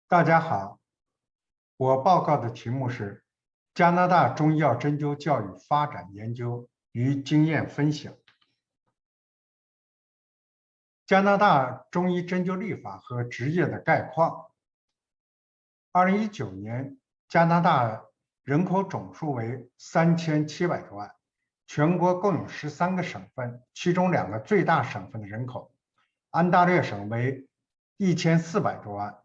大家好，我报告的题目是加拿大中医药针灸教育发展研究与经验分享。加拿大中医针灸立法和职业的概况。2019年，加拿大人口总数为3700多万，全国共有13个省份，其中2个最大省份的人口，安大略省为1400多万，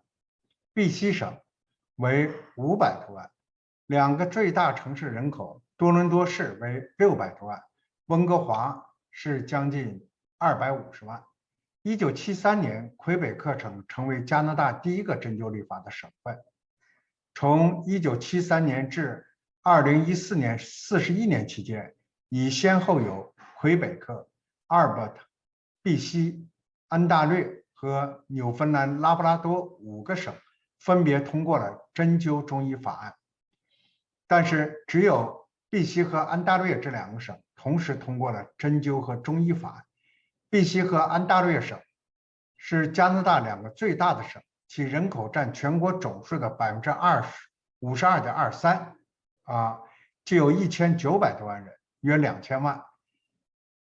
碧溪省为500多万。2个最大城市人口，多伦多市为600多万，温哥华是将近250万。1973年，魁北克省成为加拿大第一个针灸立法的省份。从1973年至2014年41年期间，已先后有魁北克、阿尔伯塔、碧溪、安大略和纽芬兰拉布拉多5个省分别通过了针灸中医法案。但是只有碧溪和安大略这2个省同时通过了针灸和中医法案。碧溪和安大略省是加拿大2个最大的省，其人口占全国总数的52.23%，就有1900多万人，约2000万。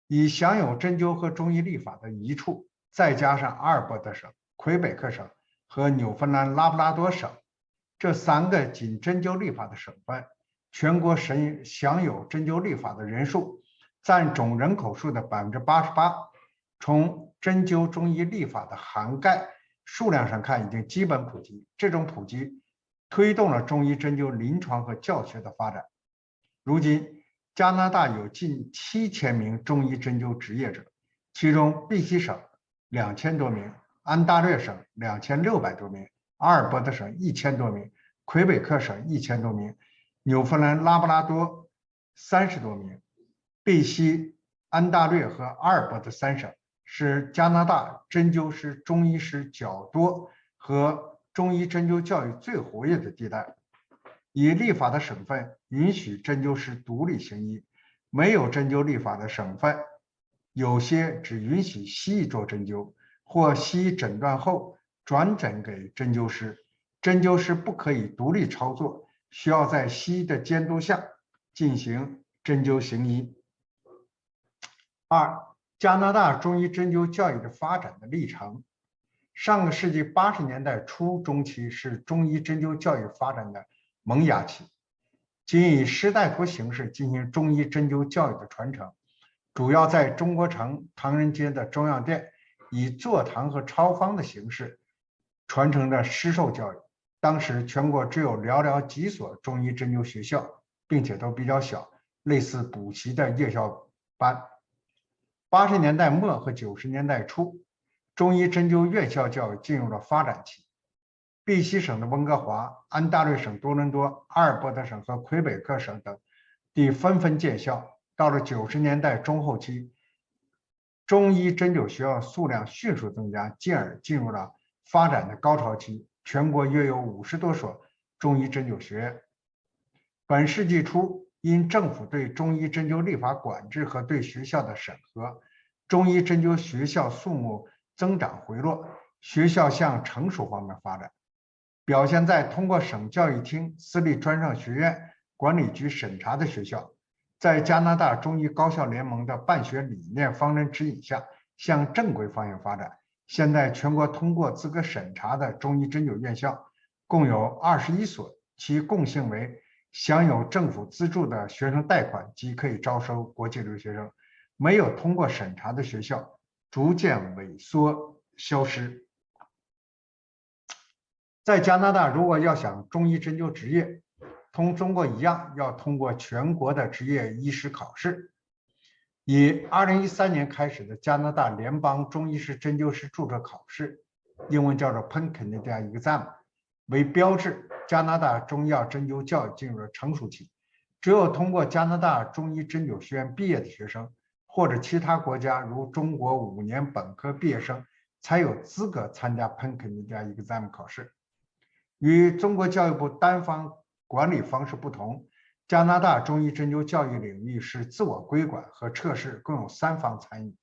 已享有针灸和中医立法的一处，再加上阿尔伯特省、魁北克省和纽芬兰拉布拉多省这3个仅针灸立法的省份，全国享有针灸立法的人数占总人口数的88%。从针灸中医立法的涵盖数量上看，已经基本普及。这种普及推动了中医针灸临床和教学的发展。如今，加拿大有近7000名中医针灸执业者，其中碧溪省2000多名，安大略省2600多名，阿尔伯特省1000多名，魁北克省1000多名，纽芬兰拉布拉多30多名。碧溪、安大略和阿尔伯特3省是加拿大针灸师、中医师较多和中医针灸教育最活跃的地带。已立法的省份允许针灸师独立行医，没有针灸立法的省份，有些只允许西医做针灸，或西医诊断后转诊给针灸师，针灸师不可以独立操作，需要在西医的监督下进行针灸行医。2. 加拿大中医针灸教育的发展的历程。上个世纪80年代初中期是中医针灸教育发展的萌芽期，仅以师大夫形式进行中医针灸教育的传承，主要在中国城唐人街的中药店以坐堂和抄方的形式传承着师授教育。当时全国只有寥寥几所中医针灸学校，并且都比较小，类似补习的夜校班。80年代末和90年代初，中医针灸院校教育进入了发展期。碧溪省的温哥华、安大略省多伦多、阿尔伯特省和魁北克省等地纷纷建校。到了90年代中后期，中医针灸学校数量迅速增加，进而进入了发展的高潮期。全国约有50多所中医针灸学院。本世纪初，因政府对中医针灸立法管制和对学校的审核，中医针灸学校数目增长回落，学校向成熟方面发展，表现在通过省教育厅、私立专上学院管理局审查的学校，在加拿大中医高校联盟的办学理念方针指引下，向正规方向发展。现在全国通过资格审查的中医针灸院校共有21所，其共性为享有政府资助的学生贷款及可以招收国际留学生。没有通过审查的学校逐渐萎缩消失。在加拿大，如果要想中医针灸执业，同中国一样，要通过全国的执业医师考试。以2013年开始的加拿大联邦中医师针灸师注册考试，英文叫做 Pan Canada Exam 为标志，加拿大中药针灸教育进入了成熟期。只有通过加拿大中医针灸学院毕业的学生，或者其他国家如中国5年本科毕业生，才有资格参加 Pan Canada Exam 考试。与中国教育部单方管理方式不同，加拿大中医针灸教育领域是自我规管和测试共有3方参与。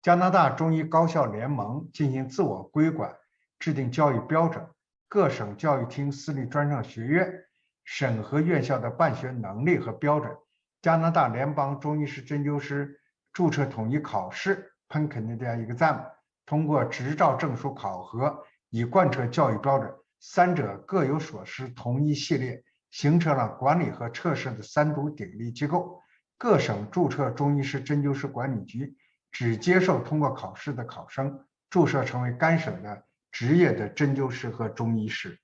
加拿大中医高校联盟进行自我规管，制定教育标准，各省教育厅私立专上学院审核院校的办学能力和标准，加拿大联邦中医师针灸师注册统一考试 （Canadian Exam） 通过执照证书考核，以贯彻教育标准，三者各有所施，同一系列，形成了管理和测试的三足鼎立机构。各省注册中医师针灸师管理局只接受通过考试的考生注册成为该省的职业的针灸师和中医师。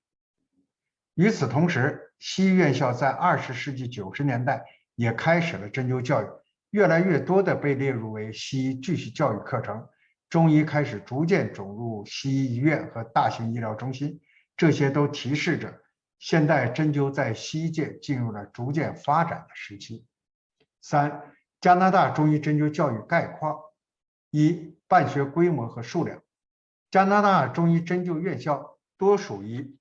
与此同时，西医院校在20世纪90年代也开始了针灸教育，越来越多的被列入为西医继续教育课程。中医开始逐渐走入西医医院和大型医疗中心，这些都提示着现代针灸在西医界进入了逐渐发展的时期。3、加拿大中医针灸教育概况。1、办学规模和数量。加拿大中医针灸院校多属于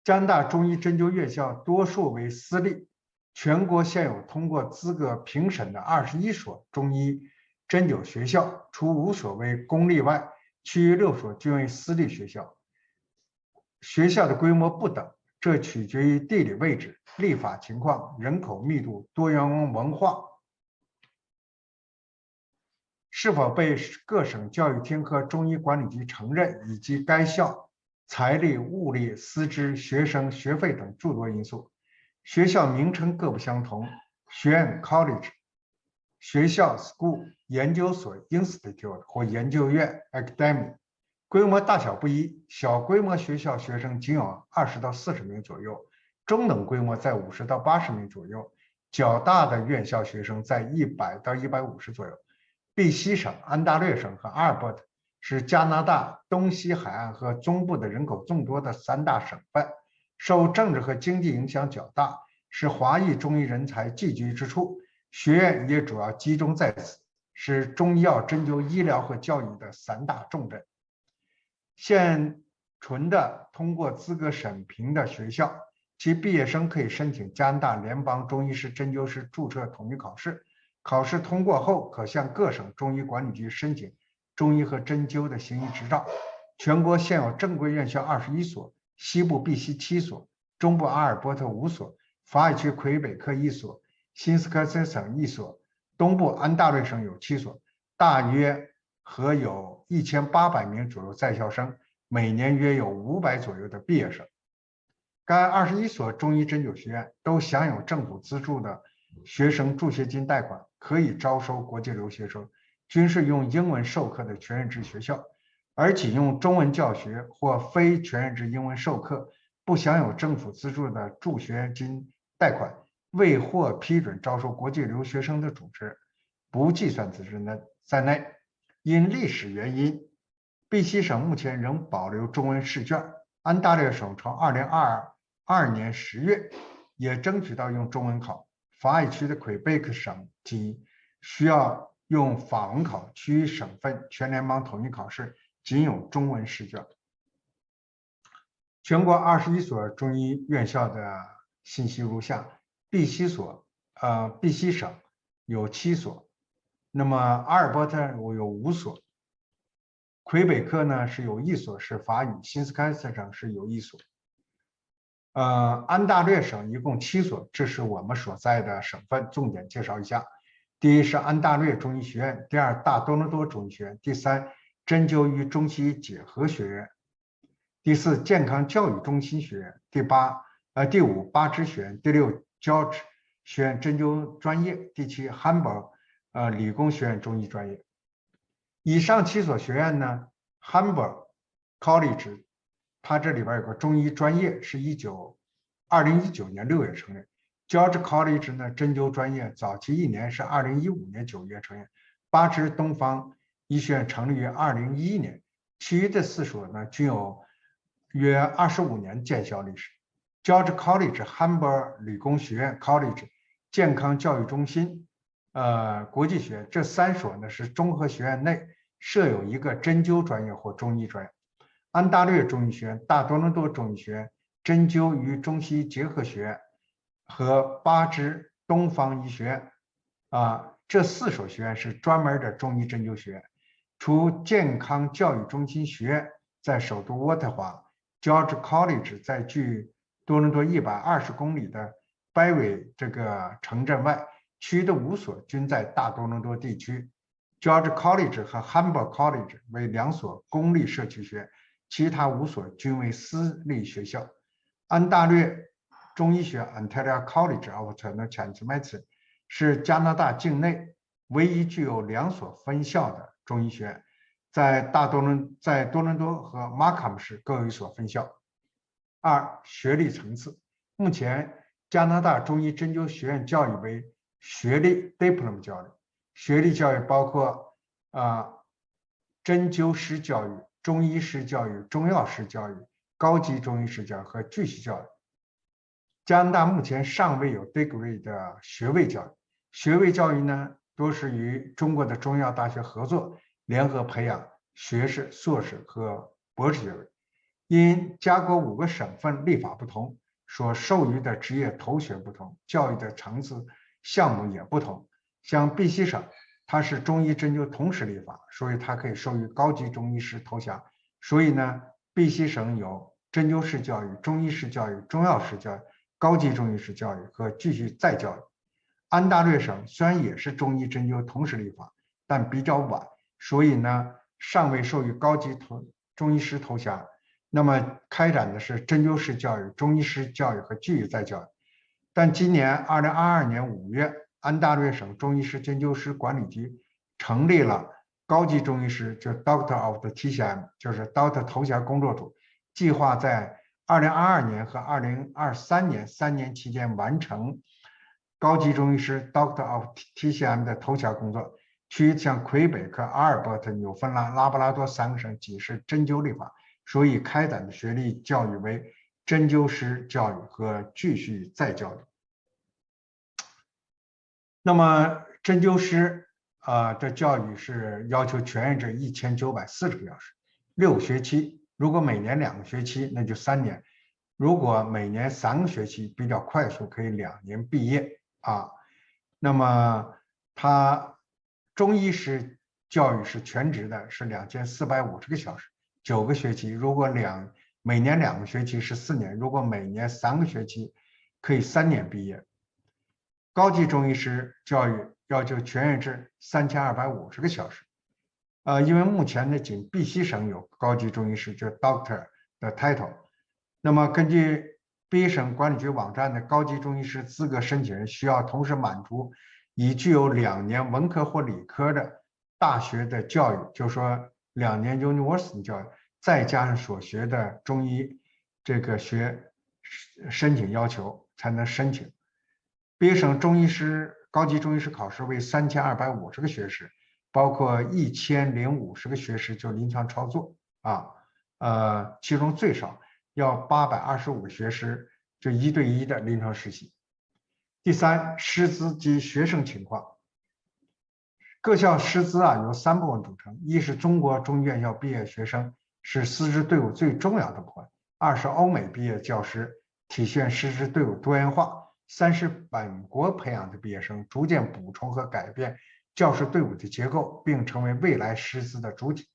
加拿大中医针灸院校多数为私立，全国现有通过资格评审的21所中医针灸学校，除5所为公立外，其余6所均为私立学校。学校的规模不等，这取决于地理位置、立法情况、人口密度、多元文化，是否被各省教育厅和中医管理局承认，以及该校财力、物力、师资、学生、学费等诸多因素。学校名称各不相同，学院 college、学校 school、研究所 institute 或研究院 academy， 规模大小不一，小规模学校学生仅有20到40名左右，中等规模在50到80名左右，较大的院校学生在100到150左右。碧溪省、安大略省和阿尔伯特是加拿大东西海岸和中部的人口众多的3大省份，受政治和经济影响较大，是华裔中医人才聚集之处，学院也主要集中在此，是中医药针灸医疗和教育的3大重镇。现存的通过资格审评的学校，其毕业生可以申请加拿大联邦中医师针灸师注册统一考试，考试通过后可向各省中医管理局申请中医和针灸的行医执照。全国现有正规院校21所，西部碧溪7所，中部阿尔伯特5所，法语区魁北克1所，新斯科森省1所，东部安大略省有7所，大约合有1800名左右在校生，每年约有500左右的毕业生。该21所中医针灸学院都享有政府资助的学生助学金贷款，可以招收国际留学生，均是用英文授课的全日制学校，而仅用中文教学或非全日制英文授课，不享有政府资助的助学金贷款，未获批准招收国际留学生的组织不计算资质在内。因历史原因，碧溪省目前仍保留中文试卷，安大略省从2022年10月也争取到用中文考，法语区的魁北克省及需要用法文考，其余省份全联邦统一考试仅有中文试卷。全国21所中医院校的信息如下：碧溪省有7所，那么阿尔伯特有5所，魁北克呢是有1所是法语，新斯堪斯省是有1所。安大略省一共7所，这是我们所在的省份，重点介绍一下。第1是安大略中医学院，第2大多伦多中医学院，第3针灸与中西医结合学院，第4健康教育中心学院，第5巴芝学院，第6 George 学院针灸专业，第7汉堡理工学院中医专业。以上7所学院呢 ，Humber College 它这里边有个中医专业，是2019年6月成立。George College 呢，针灸专业早期1年是2015年9月成立。巴芝东方医学院成立于2011年，其余的4所呢均有约25年建校历史。George College、Humber 理工学院 College、健康教育中心、国际学院这3所呢是综合学院内设有一个针灸专业或中医专业。安大略中医学院、大多伦多中医学院、针灸与中西医结合学院和巴芝东方医学院这4所学院是专门的中医针灸学院。除健康教育中心学院在首都渥太华 ，George College 在距多伦多120公里的拜韦这个城镇外，其余的5所均在大多伦多地区。George College 和 Humber College 为2所公立社区学院，其他5所均为私立学校。安大略中医学 Ontario College of Traditional Medicine 是加拿大境内唯一具有2所分校的中医学院，在多伦多和 Markham 市各有1所分校。2、学历层次。目前加拿大中医针灸学院教育为学历 Diploma 教育，学历教育包括针灸师教育、中医师教育、中药师教育、高级中医师教育和继续教育。加拿大目前尚未有 degree 的学位教育，学位教育呢多是与中国的中医药大学合作，联合培养学士、硕士和博士学位。因加国5个省份立法不同，所授予的职业头衔不同，教育的层次项目也不同。像碧溪省，它是中医针灸同时立法，所以它可以授予高级中医师头衔。所以呢，碧溪省有针灸师教育、中医师教育、中药师教育、高级中医师教育和继续再教育。安大略省虽然也是中医针灸同时立法，但比较晚，所以呢，尚未授予高级中医师头衔。那么开展的是针灸师教育、中医师教育和继续再教育。但今年2022年5月，安大略省中医师针灸师管理局成立了高级中医师，就 Doctor of the TCM， 就是 Doctor 头衔工作组，计划在2022年和2023年3年期间完成高级中医师 Doctor of TCM 的头衔工作。其余像魁北克、阿尔伯特、纽芬兰、拉布拉多3个省仅是针灸立法，所以开展的学历教育为针灸师教育和继续再教育。那么针灸师的教育是要求全日制1940个小时，6个学期。如果每年2个学期，那就3年；如果每年3个学期，比较快速，可以2年毕业啊。那么他中医师教育是全职的，是2450个小时，9个学期。如果每年2个学期是4年，如果每年3个学期，可以3年毕业。高级中医师教育要求全日制3250个小时，因为目前呢，仅碧溪省有高级中医师，就是 Doctor 的 title。那么根据碧溪省管理局网站的高级中医师资格申请人需要同时满足已具有2年文科或理科的大学的教育，就是说2年 University 教育，再加上所学的中医这个申请要求才能申请。碧溪省中医师高级中医师考试为3250个学时，包括1050个学时就临床操作其中最少要825个学时就1对1的临床实习。第3，师资及学生情况。各校师资由3部分组成：一是中国中医院校毕业学生，是师资队伍最重要的部分；二是欧美毕业教师，体现师资队伍多元化；三是本国培养的毕业生，逐渐补充和改变教师队伍的结构，并成为未来师资的主体。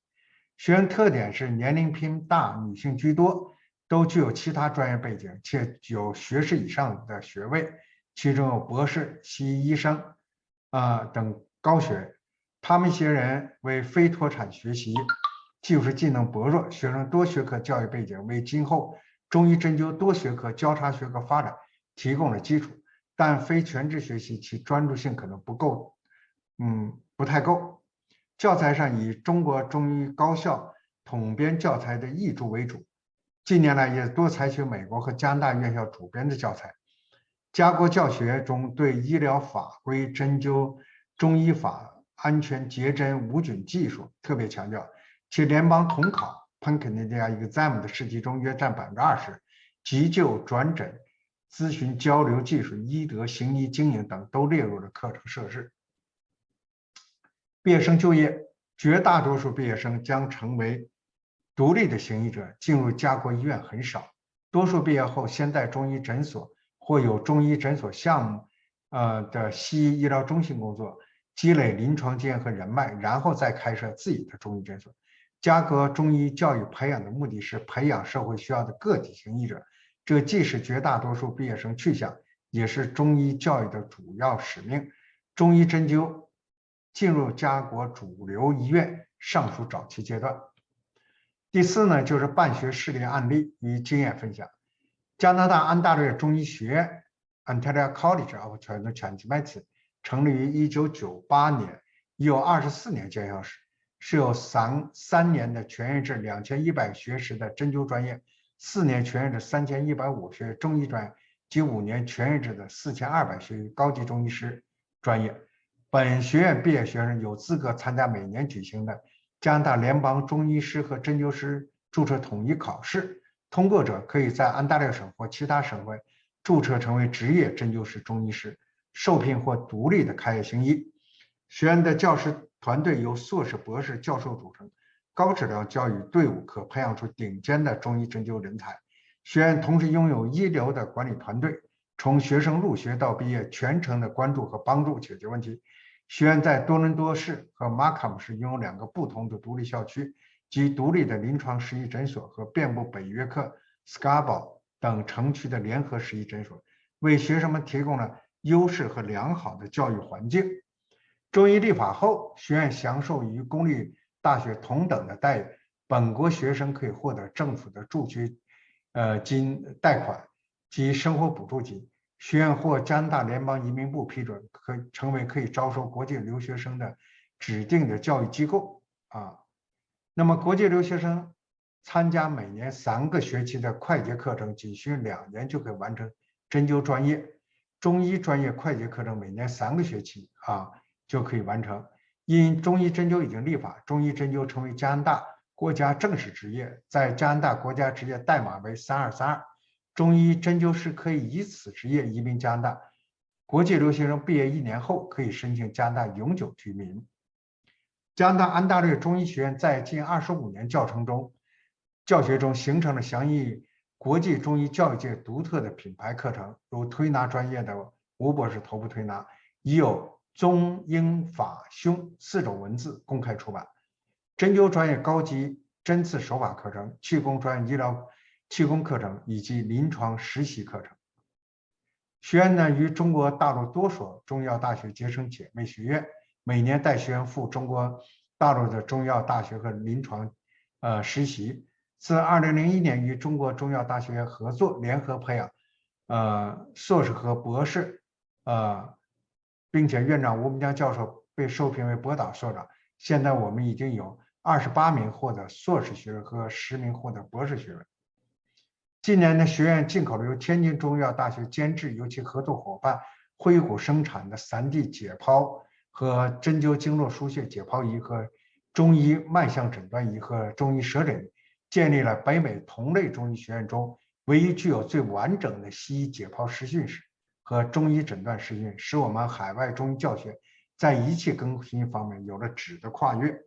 学生特点是年龄偏大，女性居多，都具有其他专业背景，且有学士以上的学位，其中有博士、西医医生等高学。他们一些人为非脱产学习，技术技能薄弱，学生多学科教育背景为今后中医针灸多学科交叉学科发展提供了基础，但非全职学习其专注性可能不太够。教材上以中国中医高校统编教材的译著为主，近年来也多采取美国和加拿大院校主编的教材。加国教学中对医疗法规、针灸、中医法、安全结针、无菌技术特别强调，其联邦统考 Pan-Canadian Exam 的试题中约占20%，急救、转诊、咨询、交流技术、医德、行医经营等都列入了课程设置。毕业生就业，绝大多数毕业生将成为独立的行医者，进入加国医院很少。多数毕业后先在中医诊所或有中医诊所项目的西医医疗中心工作，积累临床经验和人脉，然后再开设自己的中医诊所。加格中医教育培养的目的是培养社会需要的个体型医者，这既是绝大多数毕业生去向，也是中医教育的主要使命。中医针灸进入加国主流医院尚属早期阶段。第四呢，就是办学事例案例与经验分享。加拿大安大略中医学院 Ontario College of Traditional Medicine 成立于1998年，已有24年见效史，是有3年的全日制2100学时的针灸专业，4年全日制3150学中医专业及5年全日制的4200学高级中医师专业。本学院毕业学生有资格参加每年举行的加拿大联邦中医师和针灸师注册统一考试，通过者可以在安大略省或其他省会注册成为职业针灸师、中医师，受聘或独立的开业行医。学院的教师团队由硕士、博士、教授组成，高质量教育队伍可培养出顶尖的中医针灸人才。学院同时拥有一流的管理团队，从学生入学到毕业，全程的关注和帮助解决问题。学院在多伦多市和马卡姆市拥有2个不同的独立校区，及独立的临床实习诊所和遍布北约克、Scarborough 等城区的联合实习诊所，为学生们提供了优势和良好的教育环境。中医立法后，学院享受与公立大学同等的待遇，本国学生可以获得政府的助学金贷款及生活补助金。学院获加拿大联邦移民部批准，可成为可以招收国际留学生的指定的教育机构啊。那么国际留学生参加每年3个学期的会计课程，仅需2年就可以完成针灸专业。中医专业会计课程每年3个学期就可以完成。因中医针灸已经立法，中医针灸成为加拿大国家正式职业，在加拿大国家职业代码为3232。中医针灸师可以以此职业移民加拿大，国际留学生毕业1年后可以申请加拿大永久居民。加拿大安大略中医学院在近25年教学中形成了响应国际中医教育界独特的品牌课程，如推拿专业的吴博士头部推拿，已有中英法匈4种文字公开出版。针灸专业高级针刺手法课程、气功专业医疗气功课程以及临床实习课程。学院呢与中国大陆多所中医药大学结成姐妹学院，每年带学员赴中国大陆的中医药大学和临床实习。自2001年与中国中医药大学合作，联合培养硕士和博士并且院长吴明江教授被受聘为博导硕长。现在我们已经有28名获得硕士学位和10名获得博士学位。近年的学院进口了由天津中医药大学监制，由其合作伙伴辉谷生产的3D 解剖和针灸经络输血解剖仪和中医脉象诊断仪和中医舌诊仪，建立了北美同类中医学院中唯一具有最完整的西医解剖实训室和中医诊断实训，使我们海外中医教学在仪器更新方面有了质的跨越。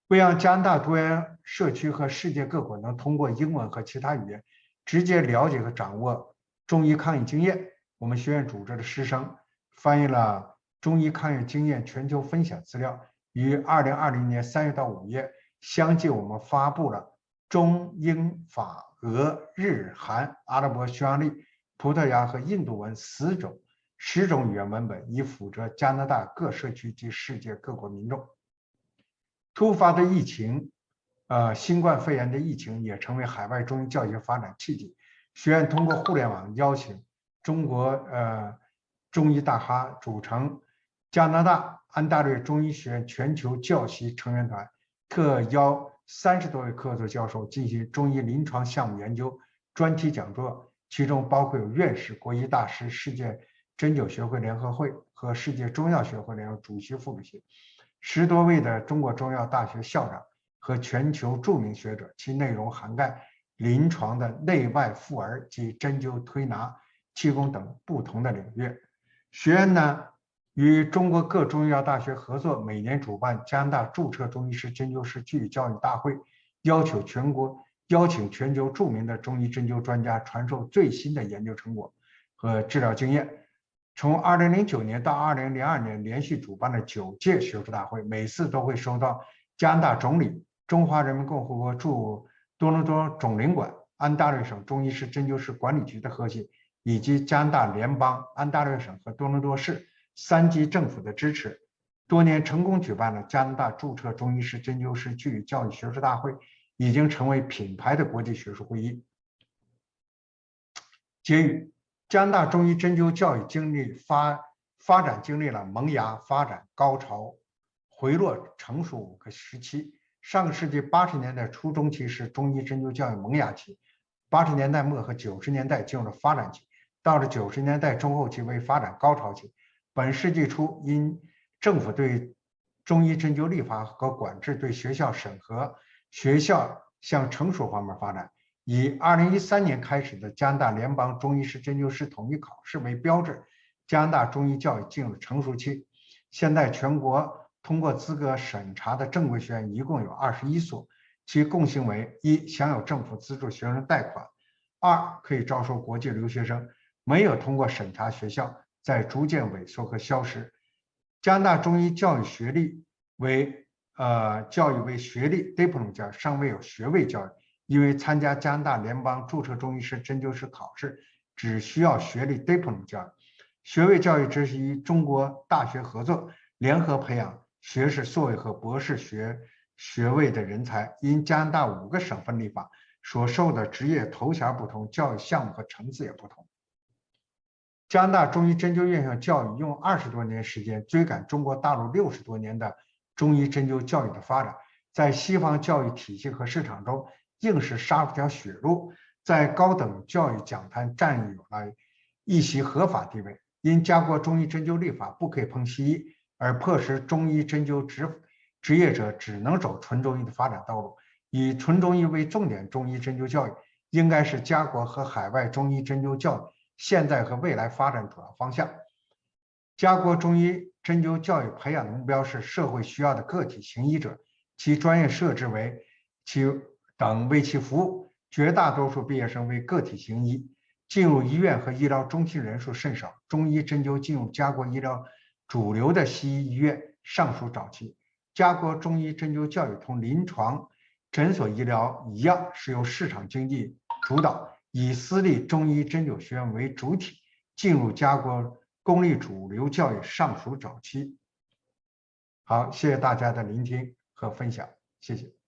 为让加拿大多元社区和世界各国能通过英文和其他语言直接了解和掌握中医抗疫经验，我们学院组织的师生翻译了中医抗疫经验全球分享资料，于2020年3月到5月，相继我们发布了中英法俄日韩阿拉伯匈牙利葡萄牙和印度文10种语言文本，以辅trợ加拿大各社区及世界各国民众。突发的疫情新冠肺炎的疫情也成为海外中医教学发展契机。学院通过互联网邀请中国中医大咖组成加拿大安大略中医学院全球教习成员团，特邀30多位客座教授进行中医临床项目研究专题讲座，其中包括有院士、国医大师、世界针灸学会联合会和世界中药学会联合主席、副主席，10多位的中国中药大学校长和全球著名学者，其内容涵盖临床的内外妇儿及针灸、推拿、气功等不同的领域。学院呢与中国各中医药大学合作，每年主办加拿大注册中医师、针灸师具体教育大会，邀请全球著名的中医针灸专家传授最新的研究成果和治疗经验。从2009年到2002年连续主办了9届学术大会，每次都会收到加拿大总理、中华人民共和国驻多伦多总领馆、安大略省中医师针灸师管理局的贺信，以及加拿大联邦、安大略省和多伦多市3级政府的支持，多年成功举办了加拿大注册中医师针灸师据理教育学术大会，已经成为品牌的国际学术会议。结语：加拿大中医针灸教育发展经历了萌芽、发展、高潮、回落、成熟5个时期。上个世纪80年代初中期是中医针灸教育萌芽期，80年代末和90年代进入了发展期，到了90年代中后期为发展高潮期。本世纪初，因政府对中医针灸立法和管制，对学校审核，学校向成熟方面发展。以2013年开始的加拿大联邦中医师针灸师统一考试为标志，加拿大中医教育进入成熟期。现在全国通过资格审查的正规学院一共有21所，其共性为：1. 享有政府资助学生贷款；2. 可以招收国际留学生。没有通过审查学校在逐渐萎缩和消失。加拿大中医教育学历为学历 diploma 教育，尚未有学位教育。因为参加加拿大联邦注册中医师针灸师考试只需要学历 diploma 教育。学位教育只是与中国大学合作，联合培养学士、硕士和博士学位的人才。因加拿大5个省份立法，所受的职业头衔不同，教育项目和层次也不同。加拿大中医针灸院校教育用20多年时间追赶中国大陆60多年的中医针灸教育的发展，在西方教育体系和市场中硬是杀出条血路，在高等教育讲坛占有了一席合法地位。因加国中医针灸立法不可以碰西医，而迫使中医针灸职业者只能走纯中医的发展道路。以纯中医为重点中医针灸教育，应该是加国和海外中医针灸教育现在和未来发展主要方向。加国中医针灸教育培养的目标是社会需要的个体行医者，其专业设置为其服务，绝大多数毕业生为个体行医，进入医院和医疗中心人数甚少。中医针灸进入加国医疗主流的西医医院尚属早期。加国中医针灸教育同临床诊所医疗一样，是由市场经济主导，以私立中医针灸学院为主体，进入加国公立主流教育尚属早期。好，谢谢大家的聆听和分享，谢谢。